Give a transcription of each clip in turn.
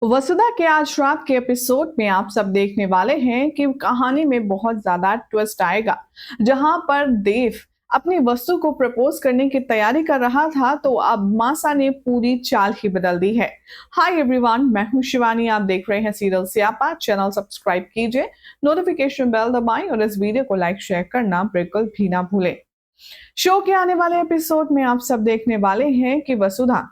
वसुधा के आज रात के एपिसोड में आप सब देखने वाले हैं कि कहानी में बहुत ज्यादा ट्विस्ट आएगा। जहां पर देव अपनी वस्तु को प्रपोज करने की तैयारी कर रहा था तो अब मासा ने पूरी चाल ही बदल दी है। हाय एवरीवन, मैं हूं शिवानी। आप देख रहे हैं सीरियल स्यापा। चैनल सब्सक्राइब कीजिए, नोटिफिकेशन बेल दबाएं और इस वीडियो को लाइक शेयर करना बिल्कुल भी ना भूलें। शो के आने वाले एपिसोड में आप सब देखने वाले हैं कि वसुधा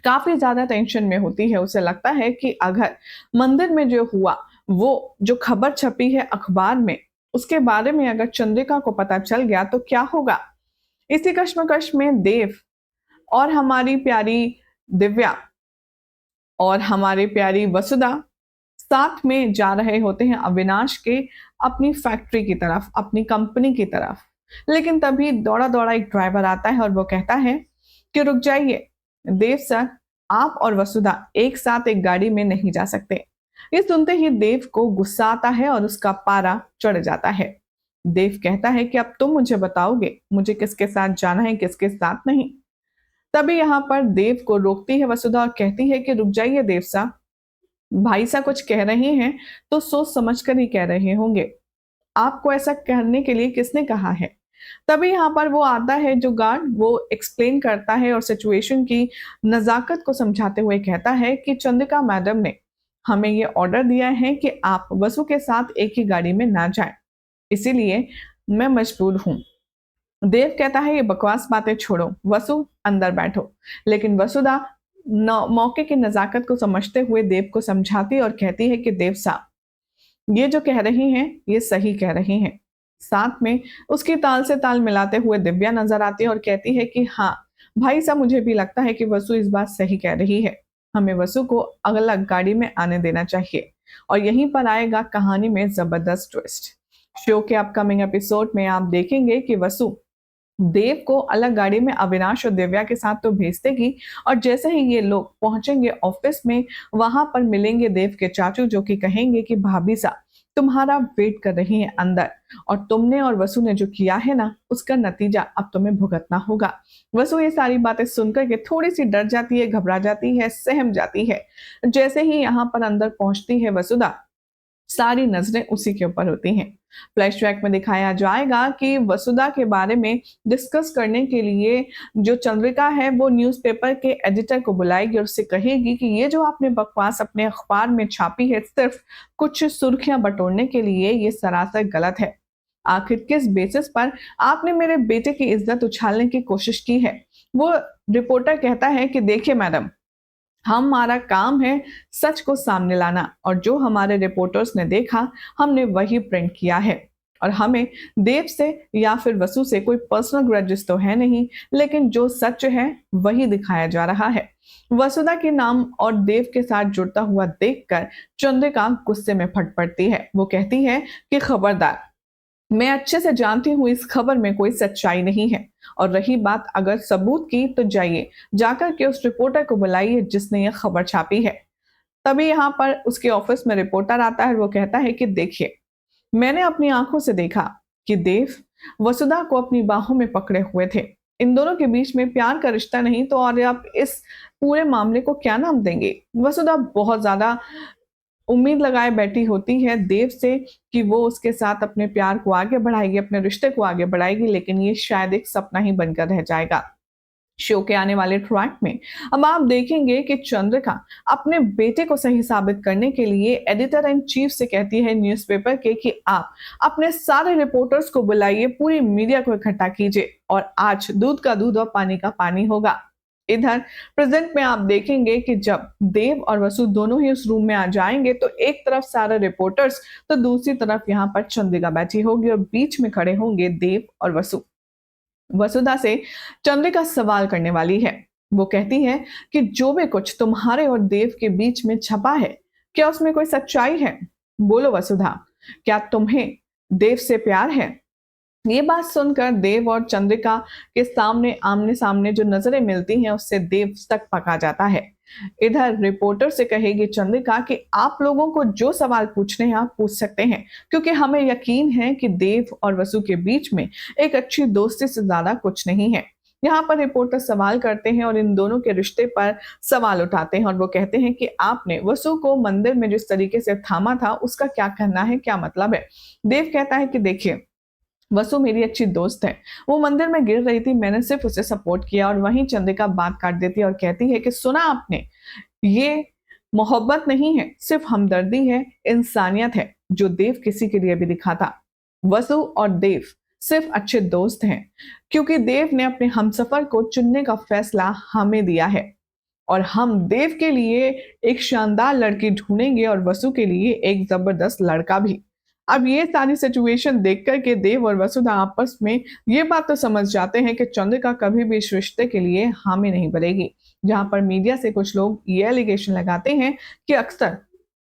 काफी ज्यादा टेंशन में होती है। उसे लगता है कि अगर मंदिर में जो हुआ, वो जो खबर छपी है अखबार में, उसके बारे में अगर चंद्रिका को पता चल गया तो क्या होगा। इसी कश्मकश में देव और हमारी प्यारी दिव्या और हमारी प्यारी वसुधा साथ में जा रहे होते हैं अविनाश के अपनी फैक्ट्री की तरफ, अपनी कंपनी की तरफ। लेकिन तभी दौड़ा दौड़ा एक ड्राइवर आता है और वो कहता है कि रुक जाइए देव सर, आप और वसुधा एक साथ एक गाड़ी में नहीं जा सकते। ये सुनते ही देव को गुस्सा आता है और उसका पारा चढ़ जाता है। देव कहता है कि अब तुम मुझे बताओगे मुझे किसके साथ जाना है, किसके साथ नहीं। तभी यहाँ पर देव को रोकती है वसुधा और कहती है कि रुक जाइए देव साहब, भाई साहब कुछ कह रहे हैं तो सोच समझ कर ही कह रहे होंगे। आपको ऐसा करने के लिए किसने कहा है। तभी यहाँ पर वो आता है जो गार्ड, वो एक्सप्लेन करता है और सिचुएशन की नजाकत को समझाते हुए कहता है कि चंद्रिका मैडम ने हमें ये ऑर्डर दिया है कि आप वसु के साथ एक ही गाड़ी में ना जाएं, इसीलिए मैं मजबूर हूं। देव कहता है ये बकवास बातें छोड़ो, वसु अंदर बैठो। लेकिन वसुधा मौके की नजाकत को समझते हुए देव को समझाती और कहती है कि देव साहब, ये जो कह रही हैं ये सही कह रही हैं। साथ में उसकी ताल से ताल मिलाते हुए दिव्या नजर आती है और कहती है कि हाँ भाई साहब, मुझे भी लगता है कि वसु इस बात सही कह रही है। हमें वसु को अलग गाड़ी में आने देना चाहिए। और यहीं पर आएगा कहानी में जबरदस्त ट्विस्ट। शो के अपकमिंग एपिसोड में आप देखेंगे कि वसु देव को अलग गाड़ी में अविनाश और दिव्या के साथ तो भेज देगी और जैसे ही ये लोग पहुंचेंगे ऑफिस में, वहां पर मिलेंगे देव के चाचू जो कि कहेंगे कि भाभी सा तुम्हारा वेट कर रही है अंदर, और तुमने और वसु ने जो किया है ना उसका नतीजा अब तुम्हें भुगतना होगा। वसु ये सारी बातें सुनकर के थोड़ी सी डर जाती है, घबरा जाती है, सहम जाती है। जैसे ही यहाँ पर अंदर पहुंचती है वसुधा, सारी नजरें उसी के ऊपर होती हैं। फ्लैशबैक में दिखाया जाएगा कि वसुधा के बारे में डिस्कस करने के लिए जो चंद्रिका है वो न्यूज़पेपर के एडिटर को बुलाएगी और उससे कहेगी कि ये जो आपने बकवास अपने अखबार में छापी है सिर्फ कुछ सुर्खियां बटोरने के लिए, ये सरासर गलत है। आखिर किस बेसिस पर आपने मेरे बेटे की इज्जत उछालने की कोशिश की है। वो रिपोर्टर कहता है कि देखिए मैडम, हमारा काम है सच को सामने लाना और जो हमारे रिपोर्टर्स ने देखा हमने वही प्रिंट किया है। और हमें देव से या फिर वसु से कोई पर्सनल ग्रजेस तो है नहीं, लेकिन जो सच है वही दिखाया जा रहा है। वसुधा के नाम और देव के साथ जुड़ता हुआ देखकर चंद्रिका गुस्से में फट पड़ती है। वो कहती है कि खबरदार, मैं अच्छे से जानती हूँ इस खबर में कोई सच्चाई नहीं है। और रही बात अगर सबूत की तो जाइए जाकर के उस रिपोर्टर को बुलाइए जिसने ये खबर छापी है। तभी यहाँ पर उसके ऑफिस में रिपोर्टर आता है। वो कहता है कि देखिए, मैंने अपनी आंखों से देखा कि देव वसुधा को अपनी बाहों में पकड़े हुए थे। इन दोनों के बीच में प्यार का रिश्ता नहीं तो और आप इस पूरे मामले को क्या नाम देंगे। वसुधा बहुत ज्यादा उम्मीद लगाए बैठी होती है देव से कि वो उसके साथ अपने प्यार को आगे बढ़ाएगी, अपने रिश्ते को आगे बढ़ाएगी, लेकिन ये शायद एक सपना ही बनकर रह जाएगा। शो के आने वाले ट्रैक में अब आप देखेंगे कि चंद्रिका अपने बेटे को सही साबित करने के लिए एडिटर इन चीफ से कहती है न्यूज़पेपर के कि आप अपने सारे रिपोर्टर्स को बुलाइए, पूरी मीडिया को इकट्ठा कीजिए और आज दूध का दूध और पानी का पानी होगा। इधर प्रेजेंट में आप देखेंगे कि जब देव और वसु दोनों ही उस रूम में आ जाएंगे तो एक तरफ सारे रिपोर्टर्स तो दूसरी तरफ यहाँ पर चंद्रिका बैठी होगी और बीच में खड़े होंगे देव और वसु। वसुधा से चंद्रिका सवाल करने वाली है। वो कहती है कि जो भी कुछ तुम्हारे और देव के बीच में छपा है, क्या उसमें कोई सच्चाई है। बोलो वसुधा, क्या तुम्हें देव से प्यार है। ये बात सुनकर देव और चंद्रिका के सामने आमने सामने जो नजरें मिलती हैं उससे देव तक पका जाता है। इधर रिपोर्टर से कहेगी चंद्रिका कि आप लोगों को जो सवाल पूछने हैं आप पूछ सकते हैं, क्योंकि हमें यकीन है कि देव और वसु के बीच में एक अच्छी दोस्ती से ज्यादा कुछ नहीं है। यहाँ पर रिपोर्टर सवाल करते हैं और इन दोनों के रिश्ते पर सवाल उठाते हैं और वो कहते हैं कि आपने वसु को मंदिर में जिस तरीके से थामा था उसका क्या कहना है, क्या मतलब है? देव कहता है कि देखिए, वसु मेरी अच्छी दोस्त है। वो मंदिर में गिर रही थी, मैंने सिर्फ उसे सपोर्ट किया। और वहीं चंद्रिका बात काट देती है और कहती है कि सुना आपने, ये मोहब्बत नहीं है, सिर्फ हमदर्दी है, इंसानियत है, जो देव किसी के लिए भी दिखा था। वसु और देव सिर्फ अच्छे दोस्त हैं, क्योंकि देव ने अपने हमसफर को चुनने का फैसला हमें दिया है और हम देव के लिए एक शानदार लड़की ढूंढेंगे और वसु के लिए एक जबरदस्त लड़का भी। अब ये सारी सिचुएशन देख कर के देव और वसुधा आपस में ये बात तो समझ जाते हैं कि चंद्रिका कभी भी इस रिश्ते के लिए हामी नहीं भरेगी। जहां पर मीडिया से कुछ लोग ये एलिगेशन लगाते हैं कि अक्सर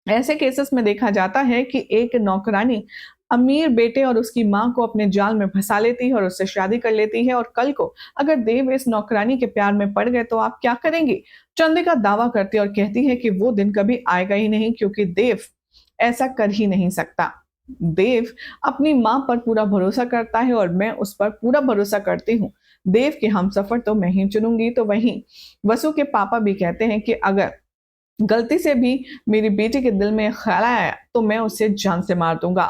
ऐसे केसेस में देखा जाता है कि एक नौकरानी अमीर बेटे और उसकी मां को अपने जाल में फंसा लेती है और उससे शादी कर लेती है और कल को अगर देव इस नौकरानी के प्यार में पड़ गए तो आप क्या करेंगे? चंद्रिका दावा करती है और कहती है कि वो दिन कभी आएगा ही नहीं, क्योंकि देव ऐसा कर ही नहीं सकता। देव अपनी मां पर पूरा भरोसा करता है और मैं उस पर पूरा भरोसा करती हूँ। देव के हमसफर तो मैं ही चुनूंगी। तो वहीं वसु के पापा भी कहते हैं कि अगर गलती से भी मेरी बेटी के दिल में ख्याल आया तो मैं उसे जान से मार दूंगा।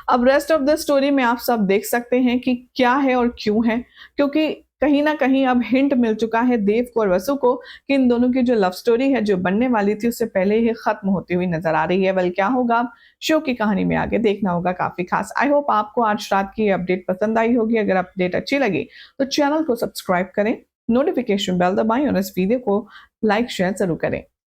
अब रेस्ट ऑफ द स्टोरी में आप सब देख सकते हैं कि क्या है और क्यों है, क्योंकि कहीं ना कहीं अब हिंट मिल चुका है देव को और वसु को कि इन दोनों की जो लव स्टोरी है, जो बनने वाली थी, उससे पहले ही खत्म होती हुई नजर आ रही है। क्या होगा शो की कहानी में आगे देखना होगा काफी खास। आई होप आपको आज रात की अपडेट पसंद आई होगी। अगर अपडेट अच्छी लगी तो चैनल को सब्सक्राइब करें, नोटिफिकेशन बेल दबाएं और इस वीडियो को लाइक शेयर जरूर करें।